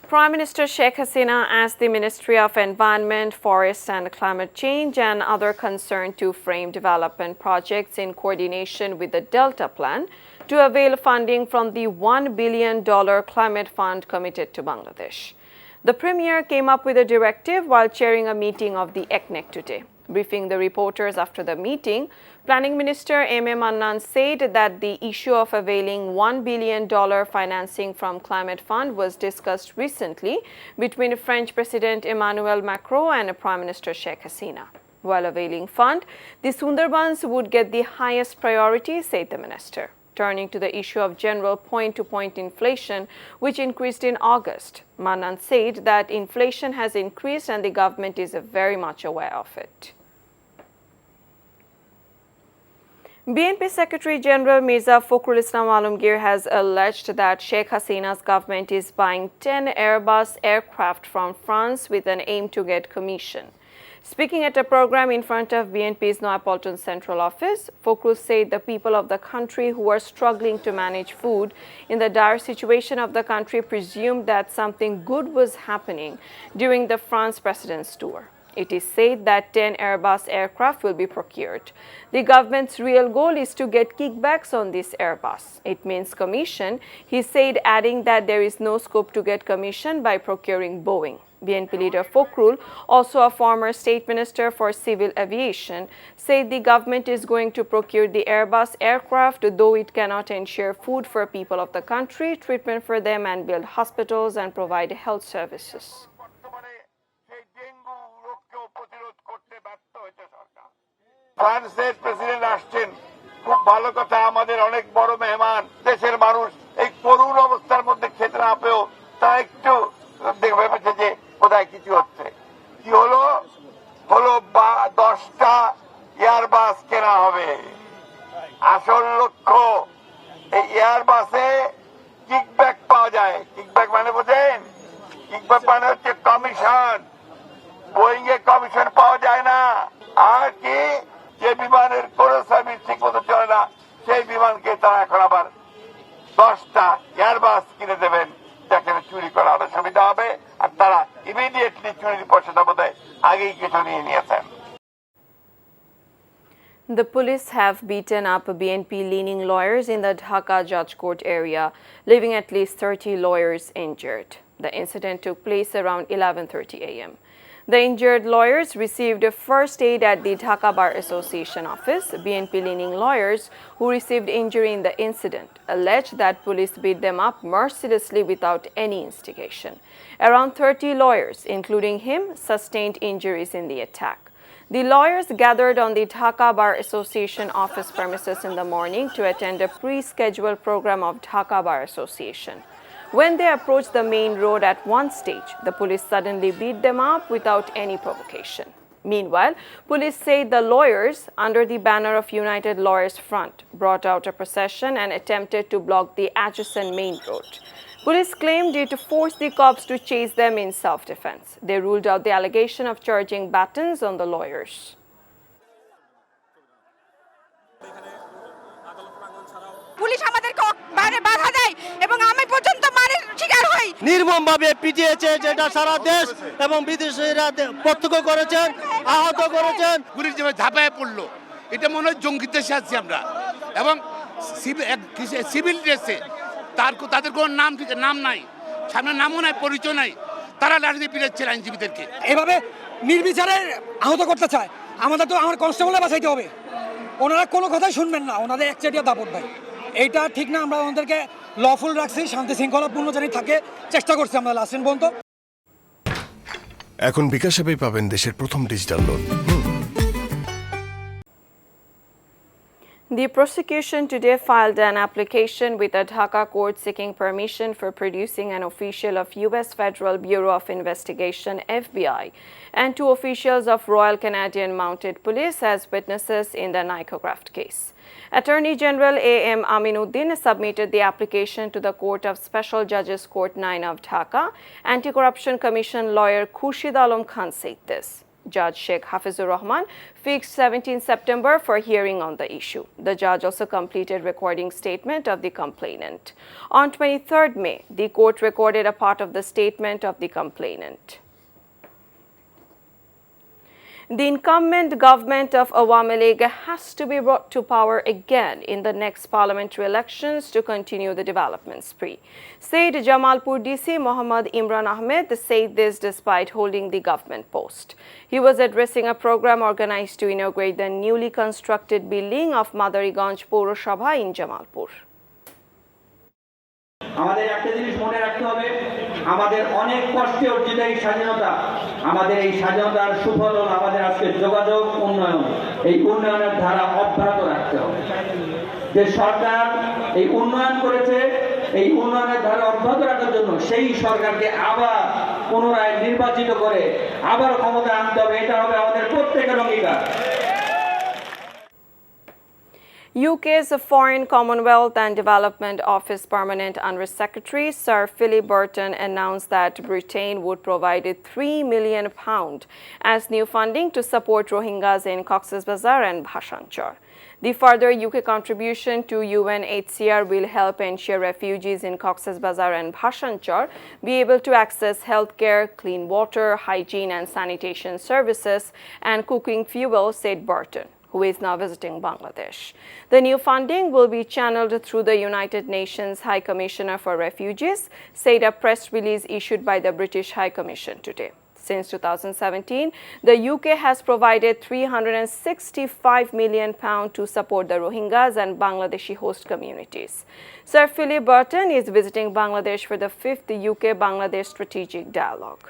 Prime Minister Sheikh Hasina asked the Ministry of Environment, Forest and Climate Change and other concerned to frame development projects in coordination with the Delta Plan to avail funding from the $1 billion climate fund committed to Bangladesh. The Premier came up with a directive while chairing a meeting of the ECNEC today. Briefing the reporters after the meeting, Planning Minister M.A. Mannan said that the issue of availing $1 billion financing from Climate Fund was discussed recently between French President Emmanuel Macron and Prime Minister Sheikh Hasina. While availing fund, the Sundarbans would get the highest priority, said the minister. Turning to the issue of general point-to-point inflation, which increased in August, Mannan said that inflation has increased and the government is very much aware of it. BNP Secretary General Mirza Fakhrul Islam Alamgir has alleged that Sheikh Hasina's government is buying 10 Airbus aircraft from France with an aim to get commission. Speaking at a program in front of BNP's Neapolitan Central Office, Fakhrul said the people of the country who are struggling to manage food in the dire situation of the country presumed that something good was happening during the France president's tour. It is said that 10 Airbus aircraft will be procured. The government's real goal is to get kickbacks on this Airbus. It means commission, he said, adding that there is no scope to get commission by procuring Boeing. BNP leader Fakhrul, also a former state minister for civil aviation, said the government is going to procure the Airbus aircraft, though it cannot ensure food for people of the country, treatment for them, and build hospitals and provide health services. ফ্রান্সের president আসছেন, খুব ভালো কথা, আমাদের অনেক বড় মেহমান, দেশের মানুষ এই করুণ অবস্থার মধ্যে খেতে না পেয়েও তারা একটু ভেবেছে যে কোথায় কিছু হচ্ছে। কি হলো? 10টা এয়ারবাস কেনা হবে। আসল লক্ষ্য এই এয়ারবাসে কিকব্যাক পাওয়া যায়। কিকব্যাক মানে বোঝেন? কিকব্যাক মানে হচ্ছে কমিশন। বোয়িং এ কমিশন পাওয়া যায় না। আর কি, যে বিমানের কোনো সার্ভিস ঠিক মতো চলে না সেই বিমানকে তারা এখন আবার 10টা এয়ারবাস কিনে দেবেন, যাকে চুরি করা আরো সুবিধা হবে, আর তারা ইমিডিয়েটলি চুরির পয়সাটা বোধহয় আগেই কিছু নিয়ে নিয়েছেন। The police have beaten up BNP-leaning lawyers in the Dhaka Judge Court area, leaving at least 30 lawyers injured. The incident took place around 11:30 a.m. The injured lawyers received first aid at the Dhaka Bar Association office. BNP-leaning lawyers who received injury in the incident alleged that police beat them up mercilessly without any instigation. Around 30 lawyers, including him, sustained injuries in the attack. The lawyers gathered on the Dhaka Bar Association office premises in the morning to attend a pre-scheduled program of Dhaka Bar Association. When they approached the main road at one stage, the police suddenly beat them up without any provocation. Meanwhile, police say the lawyers, under the banner of United Lawyers Front, brought out a procession and attempted to block the adjacent main road. Police claimed it forced the cops to chase them in self-defense. They ruled out the allegation of charging batons on the lawyers. Police আমাদেরকে বাইরে বাধা দেয় এবং আমি পর্যন্ত মারের শিকার হই। নির্মমভাবে পিটিয়েছে, যেটা সারা দেশ এবং বিদেশিরা প্রত্যক্ষ করেছেন, আহত করেছেন। পুলিশ যেভাবে ঝাঁপায় পড়লো, এটা মনে হয় জঙ্গি দেশে আছি আমরা। এবং সিভিল ড্রেসে তাদের কোনো নাম নাই, সামনে নামও নাই, পরিচয় নাই, তারা লাঠি দিয়ে পিটাচ্ছে আইনজীবীদেরকে। এভাবে নির্বিচারে আহত করতে চায়। আমাদের তো আমার কনস্টেবলে বাঁচাইতে হবে। ওনারা কোনো কথাই শুনবেন না, ওনাদের একচেটিয়া দাপট ভাই, এইটা ঠিক না। আমরা ওনাদেরকে লফুল রাখছি, শান্তি শৃঙ্খলাপূর্ণ জানি থাকে চেষ্টা করছি আমরা লাস্ট পর্যন্ত। এখন বিকাশ অ্যাপেই পাবেন দেশের প্রথম digital loan. The prosecution today filed an application with a Dhaka court seeking permission for producing an official of U.S. Federal Bureau of Investigation (FBI) and 2 officials of Royal Canadian Mounted Police as witnesses in the Nycograph case. Attorney General A.M. Aminuddin submitted the application to the Court of Special Judges Court 9 of Dhaka. Anti-Corruption Commission lawyer Khurshid Alam Khan said this. Judge Sheikh Hafizur Rahman fixed 17 September for hearing on the issue. The judge also completed recording statement of the complainant. On 23rd May, the court recorded a part of the statement of the complainant. The incumbent government of Awami League has to be brought to power again in the next parliamentary elections to continue the development spree, said Jamalpur DC Mohammad Imran Ahmed said this despite holding the government post. He was addressing a program organized to inaugurate the newly constructed building of Madariganj Paura Sabha in Jamalpur. আমাদের একটা জিনিস মনে রাখতে হবে, আমাদের অনেক কষ্টে অর্জিত এই স্বাধীনতা, আমাদের এই স্বাধীনতার সুফল হল আমাদের আজকে যোগাযোগ উন্নয়ন। এই উন্নয়নের ধারা অব্যাহত রাখতে হবে। যে সরকার এই উন্নয়ন করেছে, এই উন্নয়নের ধারা অব্যাহত রাখার জন্য সেই সরকারকে আবার পুনরায় নির্বাচিত করে আবার ক্ষমতা আনতে হবে। এটা হবে আমাদের প্রত্যেকের অঙ্গীকার। UK's Foreign, Commonwealth and Development Office Permanent Under Secretary Sir Philip Burton announced that Britain would provide £3 million as new funding to support Rohingyas in Cox's Bazar and Bhashanchar. The further UK contribution to UNHCR will help ensure refugees in Cox's Bazar and Bhashanchar be able to access healthcare, clean water, hygiene and sanitation services and cooking fuel, said Burton, who is now visiting Bangladesh. The new funding will be channeled through the United Nations High Commissioner for Refugees, said a press release issued by the British High Commission today. Since 2017, the UK has provided £365 million to support the Rohingyas and Bangladeshi host communities. Sir Philip Burton is visiting Bangladesh for the 5th UK-Bangladesh Strategic Dialogue.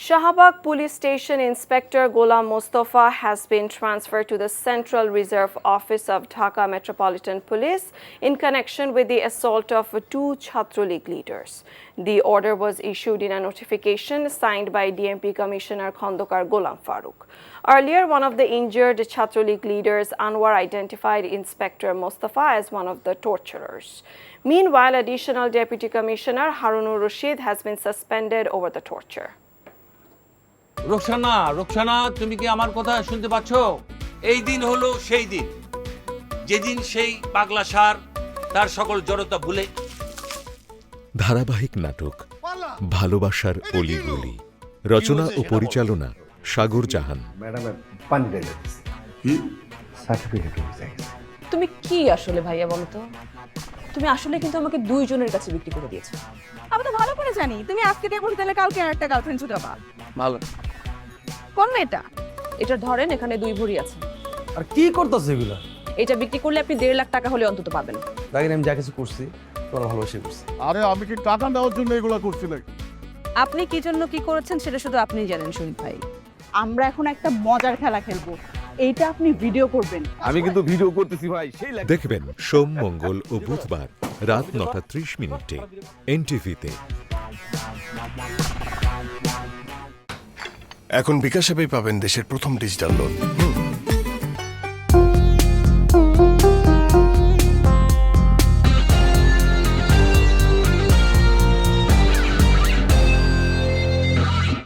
Shahabag Police Station Inspector Ghulam Mustafa has been transferred to the Central Reserve Office of Dhaka Metropolitan Police in connection with the assault of 2 Chhatra League leaders. The order was issued in a notification signed by DMP Commissioner Khandokar Ghulam Farooq. Earlier, one of the injured Chhatra League leaders, Anwar, identified Inspector Mustafa as one of the torturers. Meanwhile, additional Deputy Commissioner Harunur Rashid has been suspended over the torture. Roksana তুমি কি আমার কথা শুনতে পাচ্ছ? এই দিন হলো সেই দিন যেদিন সেই পাগলা সার তার সকল জড়তা ভুলে। ধারাবাহিক নাটক ভালোবাসার অলিগলি, রচনা ও পরিচালনা সাগর জাহান। তুমি কি আসলে ভাইয়া বলো তো? তুমি আসলে কিন্তু আমাকে 2 জনের কাছে বিক্রি করে দিয়েছো। আমি তো ভালো করে জানি তুমি আজকে দিয়ে বলতে গেলে কালকে একটা গার্লফ্রেন্ড ছুটাবা। ভালো কোন মেয়েটা? এটা ধরেন, এখানে 2 ভরি আছে। আর কি করতেছে এগুলা? এটা বিক্রি করলে আপনি 1.5 লাখ টাকা হলে অন্তত পাবেন। দেখেন আমি যা কিছু করছি তোরা ভালোবাসে করছি। আরে আমি কি টাকা নেওয়ার জন্য এগুলো করছি নাকি? আপনি কি জন্য কি করেছেন সেটা শুধু আপনিই জানেন শহীদ ভাই। আমরা এখন একটা মজার খেলা খেলবো, এইটা আপনি ভিডিও করবেন। আমি কিন্তু ভিডিও করতেছি ভাই। দেখবেন সোম, মঙ্গল ও বুধবার রাত 9:30 NTV-তে। এখন বিকাশ অ্যাপেই পাবেন দেশের প্রথম ডিজিটাল লোন।